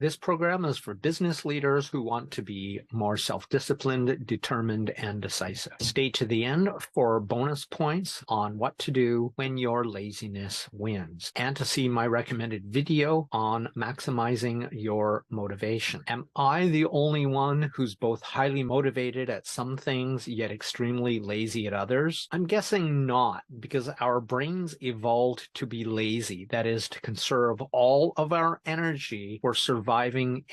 This program is for business leaders who want to be more self-disciplined, determined, and decisive. Stay to the end for bonus points on what to do when your laziness wins, and to see my recommended video on maximizing your motivation. Am I the only one who's both highly motivated at some things yet extremely lazy at others? I'm guessing not, because our brains evolved to be lazy, that is, to conserve all of our energy for surviving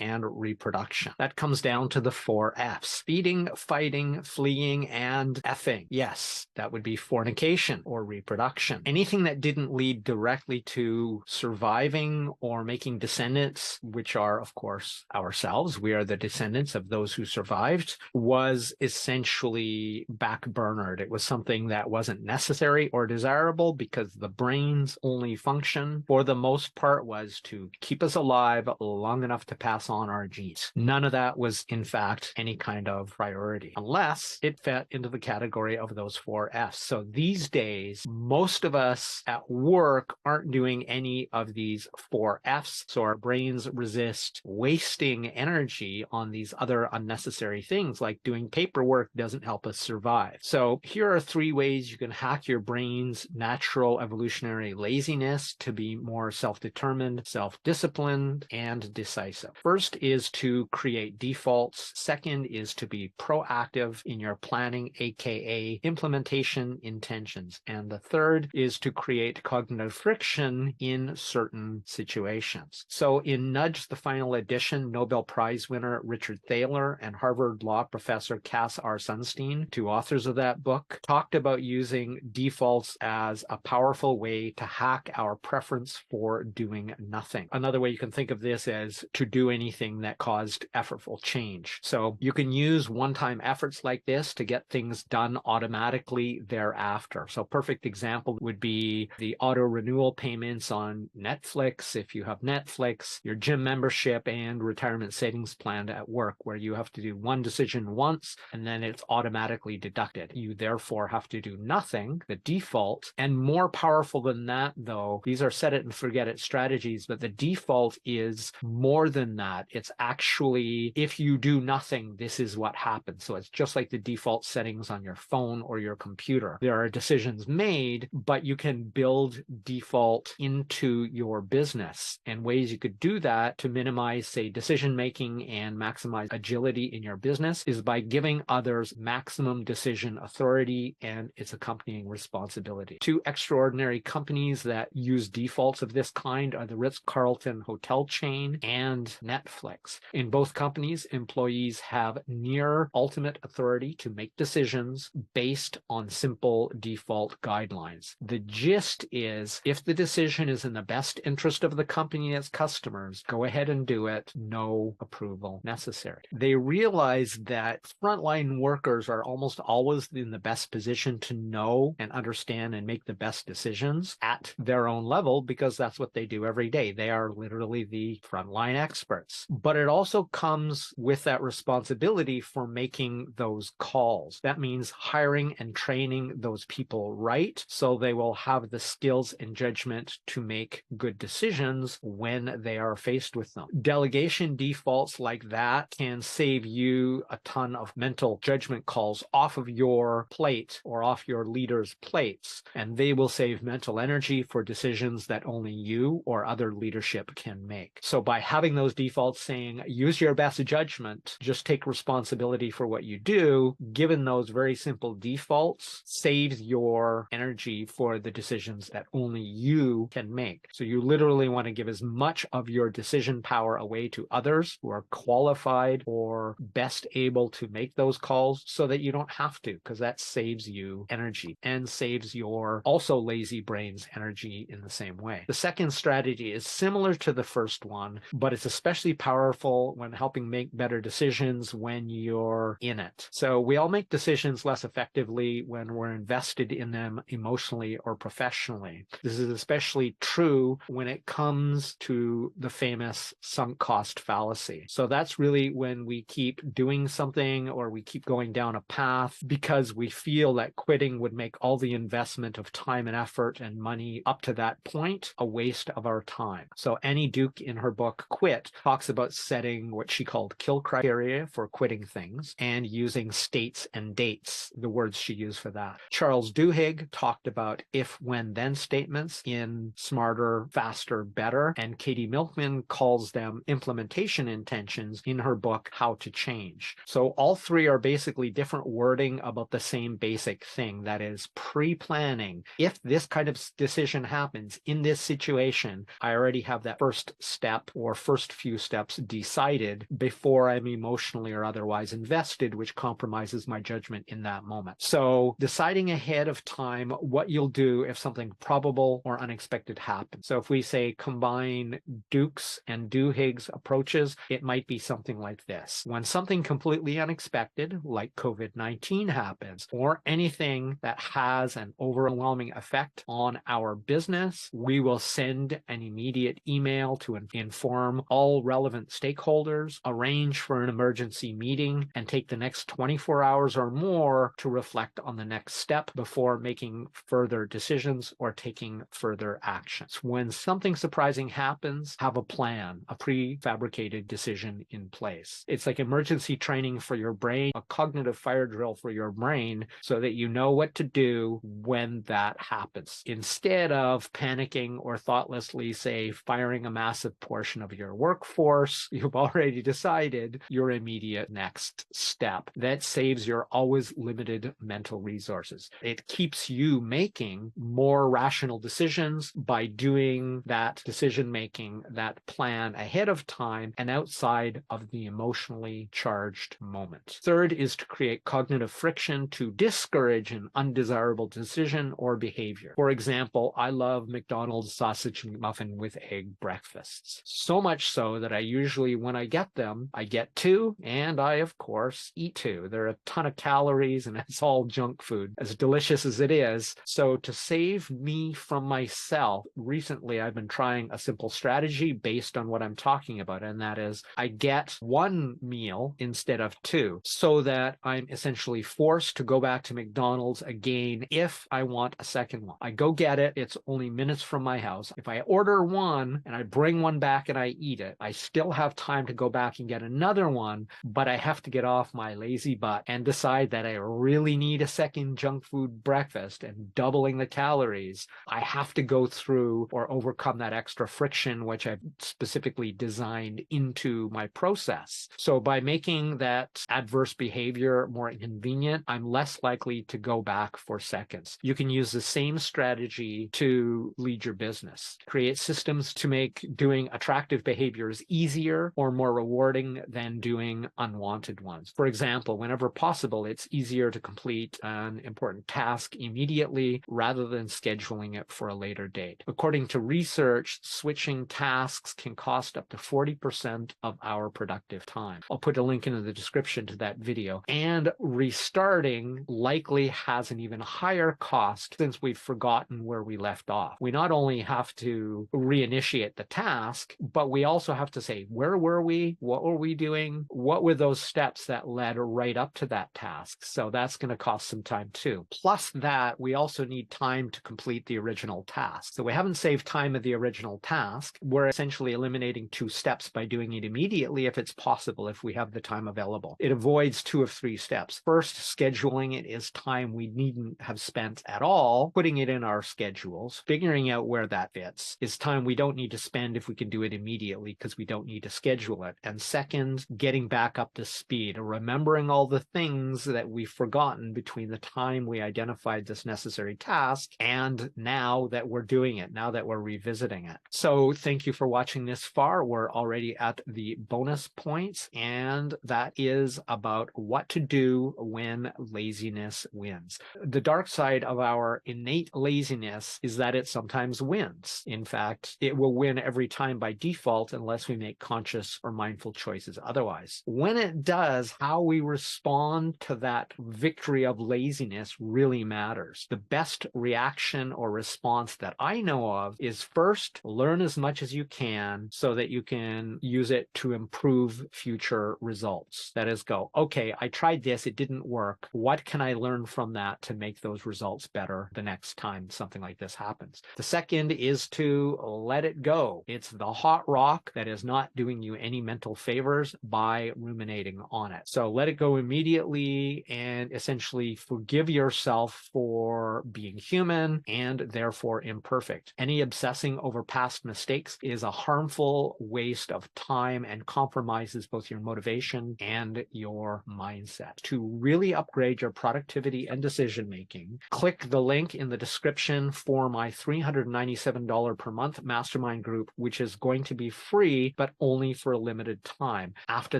and reproduction. That comes down to the 4 F's: feeding, fighting, fleeing, and effing. Yes, that would be fornication or reproduction. Anything that didn't lead directly to surviving or making descendants, which are, of course, ourselves, we are the descendants of those who survived, was essentially backburnered. It was something that wasn't necessary or desirable, because the brain's only function, for the most part, was to keep us alive long enough to pass on our genes. None of that was, in fact, any kind of priority, unless it fit into the category of those 4 F's. So these days, most of us at work aren't doing any of these 4 F's, so our brains resist wasting energy on these other unnecessary things, like doing paperwork doesn't help us survive. So here are 3 ways you can hack your brain's natural evolutionary laziness to be more self-determined, self-disciplined, and decisive. First is to create defaults. Second is to be proactive in your planning, aka implementation intentions. And the third is to create cognitive friction in certain situations. So in Nudge, the final edition, Nobel Prize winner Richard Thaler and Harvard Law professor Cass R. Sunstein, 2 authors of that book, talked about using defaults as a powerful way to hack our preference for doing nothing. Another way you can think of this as to do anything that caused effortful change. So you can use one-time efforts like this to get things done automatically thereafter. So perfect example would be the auto renewal payments on Netflix, if you have Netflix, your gym membership, and retirement savings plan at work, where you have to do one decision once and then it's automatically deducted. You therefore have to do nothing, the default. And more powerful than that, though, these are set it and forget it strategies, but the default is more than that. It's actually, if you do nothing, this is what happens. So it's just like the default settings on your phone or your computer. There are decisions made, but you can build default into your business. And ways you could do that to minimize, say, decision making and maximize agility in your business is by giving others maximum decision authority and its accompanying responsibility. 2 extraordinary companies that use defaults of this kind are the Ritz-Carlton hotel chain and Netflix. In both companies, employees have near ultimate authority to make decisions based on simple default guidelines. The gist is, if the decision is in the best interest of the company and its customers, go ahead and do it. No approval necessary. They realize that frontline workers are almost always in the best position to know and understand and make the best decisions at their own level, because that's what they do every day. They are literally the frontline experts. But it also comes with that responsibility for making those calls. That means hiring and training those people right, so they will have the skills and judgment to make good decisions when they are faced with them. Delegation defaults like that can save you a ton of mental judgment calls off of your plate or off your leaders' plates, and they will save mental energy for decisions that only you or other leadership can make. So by having those defaults saying, use your best judgment, just take responsibility for what you do, given those very simple defaults, saves your energy for the decisions that only you can make. So you literally want to give as much of your decision power away to others who are qualified or best able to make those calls, so that you don't have to, because that saves you energy and saves your also lazy brains energy in the same way. The second strategy is similar to the first one, but it's especially powerful when helping make better decisions when you're in it. So we all make decisions less effectively when we're invested in them emotionally or professionally. This is especially true when it comes to the famous sunk cost fallacy. So that's really when we keep doing something or we keep going down a path because we feel that quitting would make all the investment of time and effort and money up to that point a waste of our time. So Annie Duke in her book Quit talks about setting what she called kill criteria for quitting things and using states and dates, the words she used for that. Charles Duhigg talked about if, when, then statements in Smarter, Faster, Better, and Katie Milkman calls them implementation intentions in her book, How to Change. So all three are basically different wording about the same basic thing, that is pre-planning. If this kind of decision happens in this situation, I already have that first step or first few steps decided before I'm emotionally or otherwise invested, which compromises my judgment in that moment. So deciding ahead of time what you'll do if something probable or unexpected happens. So if we say combine Duke's and Duhigg's approaches, it might be something like this. When something completely unexpected, like COVID-19 happens, or anything that has an overwhelming effect on our business, we will send an immediate email to inform all relevant stakeholders, arrange for an emergency meeting, and take the next 24 hours or more to reflect on the next step before making further decisions or taking further actions. When something surprising happens, have a plan, a prefabricated decision in place. It's like emergency training for your brain, a cognitive fire drill for your brain, so that you know what to do when that happens. Instead of panicking or thoughtlessly, say, firing a massive portion of your workforce, you've already decided your immediate next step. That saves your always limited mental resources. It keeps you making more rational decisions by doing that decision making, that plan ahead of time and outside of the emotionally charged moment. Third is to create cognitive friction to discourage an undesirable decision or behavior. For example, I love McDonald's sausage McMuffin with egg breakfasts. So much so that I usually, when I get them, I get two, and I, of course, eat two. They're a ton of calories, and it's all junk food, as delicious as it is. So to save me from myself, recently I've been trying a simple strategy based on what I'm talking about, and that is I get one meal instead of two, so that I'm essentially forced to go back to McDonald's again if I want a second one. I go get it. It's only minutes from my house. If I order one and I bring one back and I eat it, I still have time to go back and get another one, but I have to get off my lazy butt and decide that I really need a second junk food breakfast and doubling the calories. I have to go through or overcome that extra friction, which I've specifically designed into my process. So by making that adverse behavior more inconvenient, I'm less likely to go back for seconds. You can use the same strategy to lead your business. Create systems to make doing attractive behaviors easier or more rewarding than doing unwanted ones. For example, whenever possible, it's easier to complete an important task immediately rather than scheduling it for a later date. According to research, switching tasks can cost up to 40% of our productive time. I'll put a link in the description to that video. And restarting likely has an even higher cost since we've forgotten where we left off. We not only have to reinitiate the task, but we also have to say, where were we? What were we doing? What were those steps that led right up to that task? So that's going to cost some time too. Plus that, we also need time to complete the original task. So we haven't saved time of the original task. We're essentially eliminating two steps by doing it immediately if it's possible, if we have the time available. It avoids two of three steps. First, scheduling it is time we needn't have spent at all. Putting it in our schedules, figuring out where that fits, is time we don't need to spend if we can do it immediately because we don't need to schedule it. And second, getting back up to speed, remembering all the things that we've forgotten between the time we identified this necessary task and now that we're doing it, now that we're revisiting it. So thank you for watching this far. We're already at the bonus points, and that is about what to do when laziness wins. The dark side of our innate laziness is that it sometimes wins. In fact, it will win every time by default unless we make conscious or mindful choices otherwise. When it does, how we respond to that victory of laziness really matters. The best reaction or response that I know of is first, learn as much as you can so that you can use it to improve future results. That is, go, okay, I tried this, it didn't work. What can I learn from that to make those results better the next time something like this happens? The second is to let it go. It's the hot rock talk that is not doing you any mental favors by ruminating on it. So let it go immediately and essentially forgive yourself for being human and therefore imperfect. Any obsessing over past mistakes is a harmful waste of time and compromises both your motivation and your mindset. To really upgrade your productivity and decision making, click the link in the description for my $397 per month mastermind group, which is going to be free, but only for a limited time. After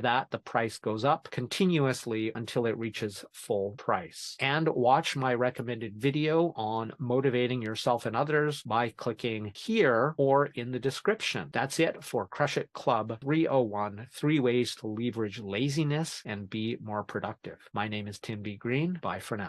that, the price goes up continuously until it reaches full price. And watch my recommended video on motivating yourself and others by clicking here or in the description. That's it for Crush It Club 301, 3 ways to leverage laziness and be more productive. My name is Tim B. Green. Bye for now.